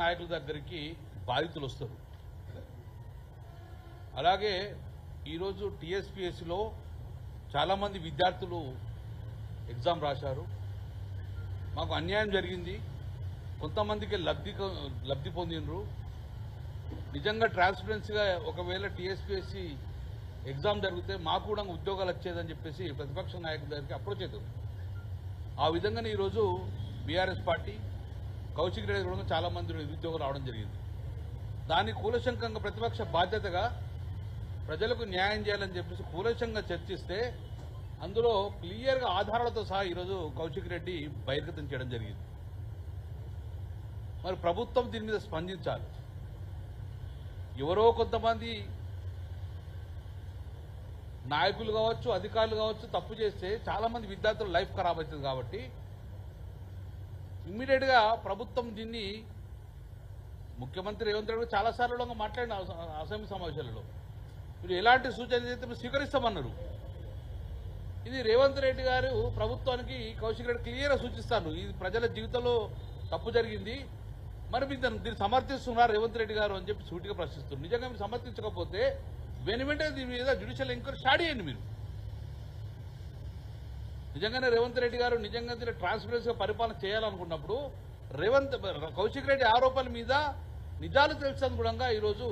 నాయకుల దగ్గరికి బాధితులు వస్తారు. అలాగే ఈరోజు టీఎస్పీఎస్సీలో చాలామంది విద్యార్థులు ఎగ్జామ్ రాశారు. మాకు అన్యాయం జరిగింది, కొంతమందికి లబ్ధి పొందినరు. నిజంగా ట్రాన్స్పరెన్సీగా ఒకవేళ టీఎస్పీఎస్సీ ఎగ్జామ్ జరిగితే మాకు కూడా ఉద్యోగాలు వచ్చేదని చెప్పేసి ప్రతిపక్ష నాయకుల దగ్గరికి అప్రోచ్ అవుతారు. ఆ విధంగానే ఈరోజు బీఆర్ఎస్ పార్టీ కౌశిక్ రెడ్డి కూడా చాలా మంది నిరుద్యోగులు రావడం జరిగింది. దాన్ని కూలశంకంగా ప్రతిపక్ష బాధ్యతగా ప్రజలకు న్యాయం చేయాలని చెప్పేసి కూలశంగా చర్చిస్తే అందులో క్లియర్గా ఆధారాలతో సహా ఈరోజు కౌశిక్ రెడ్డి బహిర్గతం చేయడం జరిగింది. మరి ప్రభుత్వం దీని మీద స్పందించాలి. ఎవరో కొంతమంది నాయకులు కావచ్చు, అధికారులు కావచ్చు తప్పు చేస్తే చాలా మంది విద్యార్థుల లైఫ్ ఖరాబ్ అవుతుంది. కాబట్టి ఇమ్మీడియట్ గా ప్రభుత్వం దీన్ని ముఖ్యమంత్రి రేవంత్ రెడ్డి చాలాసార్లు మాట్లాడిన అసెంబ్లీ సమావేశాలలో మీరు ఎలాంటి సూచనలు చేస్తే మీరు స్వీకరిస్తామన్నారు. ఇది రేవంత్ రెడ్డి గారు ప్రభుత్వానికి కౌశిక్ రెడ్డి క్లియర్గా సూచిస్తాను, ఇది ప్రజల జీవితంలో తప్పు జరిగింది, మరి మీరు దీన్ని సమర్థిస్తున్నారు రేవంత్ రెడ్డి గారు అని చెప్పి సూటిగా ప్రశ్నిస్తున్నారు. నిజంగా మీరు సమర్థించకపోతే వెంటనే దీని మీద జ్యుడిషియల్ ఎంక్వైరీ స్టార్ట్ చేయండి. మీరు నిజంగానే రేవంత్ రెడ్డి గారు నిజంగా ట్రాన్స్పరెన్సీగా పరిపాలన చేయాలనుకున్నప్పుడు కౌశిక్ రెడ్డి ఆరోపణల మీద నిజాలు తెలుసనుగుణంగా ఈరోజు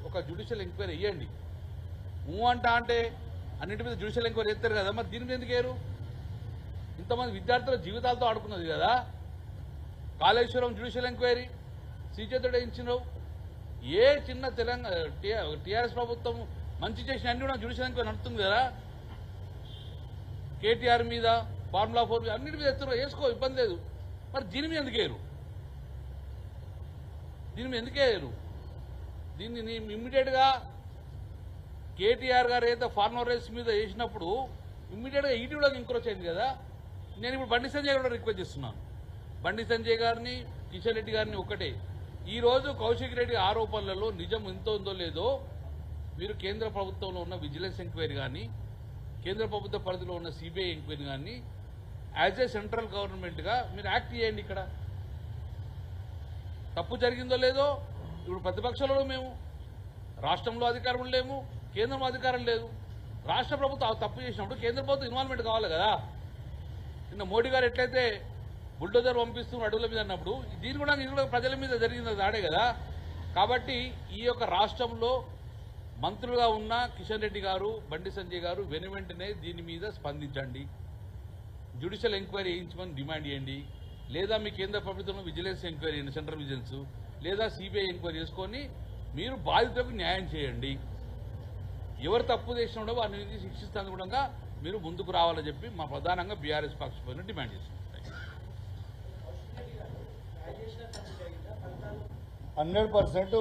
ఒక జ్యుడిషియల్ ఎంక్వైరీ వేయండి. అంటే అన్నింటి మీద జ్యుడిషియల్ ఎంక్వైరీ చేస్తారు కదా, మరి దీని మీద ఎందుకు వేయరు? ఇంతమంది విద్యార్థుల జీవితాలతో ఆడుకున్నది కదా. కాళేశ్వరం జ్యుడిషియల్ ఎంక్వైరీ సీజేతోడే ఇచ్చినావు. ఏ చిన్న తెలంగాణ టీఆర్ఎస్ ప్రభుత్వం మంచి చేసిన అన్ని కూడా జ్యుడిషియల్ ఎంక్వైరీ నడుస్తుంది కదా. కేటీఆర్ మీద, ఫార్ములా 4 మీద అన్నిటి మీద ఎత్తున వేసుకో, ఇబ్బంది లేదు. మరి దీని మీద ఎందుకు వేయరు? దీన్ని ఇమ్మీడియట్గా కేటీఆర్ గారు ఏదైతే ఫార్మర్ రైస్ మీద వేసినప్పుడు ఇమ్మీడియట్గా ఈటీ కూడా ఎంక్రోచ్ అయింది కదా. నేను ఇప్పుడు బండి సంజయ్ కూడా రిక్వెస్ట్ చేస్తున్నాను, బండి సంజయ్ గారిని, కిషన్ రెడ్డి గారిని ఒకటే, ఈరోజు కౌశిక్ రెడ్డి ఆరోపణలలో నిజం ఎంతో ఉందో లేదో మీరు కేంద్ర ప్రభుత్వంలో ఉన్న విజిలెన్స్ ఎంక్వైరీ కానీ, కేంద్ర ప్రభుత్వ పరిధిలో ఉన్న సిబిఐ ఎంక్వైరీ కానీ యాజ్ ఏ సెంట్రల్ గవర్నమెంట్గా మీరు యాక్ట్ చేయండి. ఇక్కడ తప్పు జరిగిందో లేదో ఇప్పుడు ప్రతిపక్షంలో మేము, రాష్ట్రంలో అధికారం లేము, కేంద్రంలో అధికారం లేదు. రాష్ట్ర ప్రభుత్వం తప్పు చేసినప్పుడు కేంద్ర ప్రభుత్వం ఇన్వాల్వ్మెంట్ కావాలి కదా. నిన్న మోడీ గారు ఎట్లయితే బుల్డోజర్ పంపిస్తున్న అడుగుల మీద అన్నప్పుడు దీని కూడా ప్రజల మీద జరిగింది దాడే కదా. కాబట్టి ఈ యొక్క రాష్ట్రంలో మంత్రులుగా ఉన్న కిషన్ రెడ్డి గారు, బండి సంజయ్ గారు వెంటనే దీని మీద స్పందించండి, జ్యుడిషియల్ ఎంక్వైరీ చేయించమని డిమాండ్ చేయండి. లేదా మీ కేంద్ర ప్రభుత్వంలో విజిలెన్స్ ఎంక్వైరీ చేయండి, సెంట్రల్ విజిలెన్స్, లేదా సిబిఐ ఎంక్వైరీ చేసుకొని మీరు బాధితులకు న్యాయం చేయండి. ఎవరు తప్పు చేసినా వారిని శిక్షిస్తాను కూడా మీరు ముందుకు రావాలని చెప్పి మా ప్రధానంగా బీఆర్ఎస్ పక్షపైన డిమాండ్ చేస్తున్నాం. 100%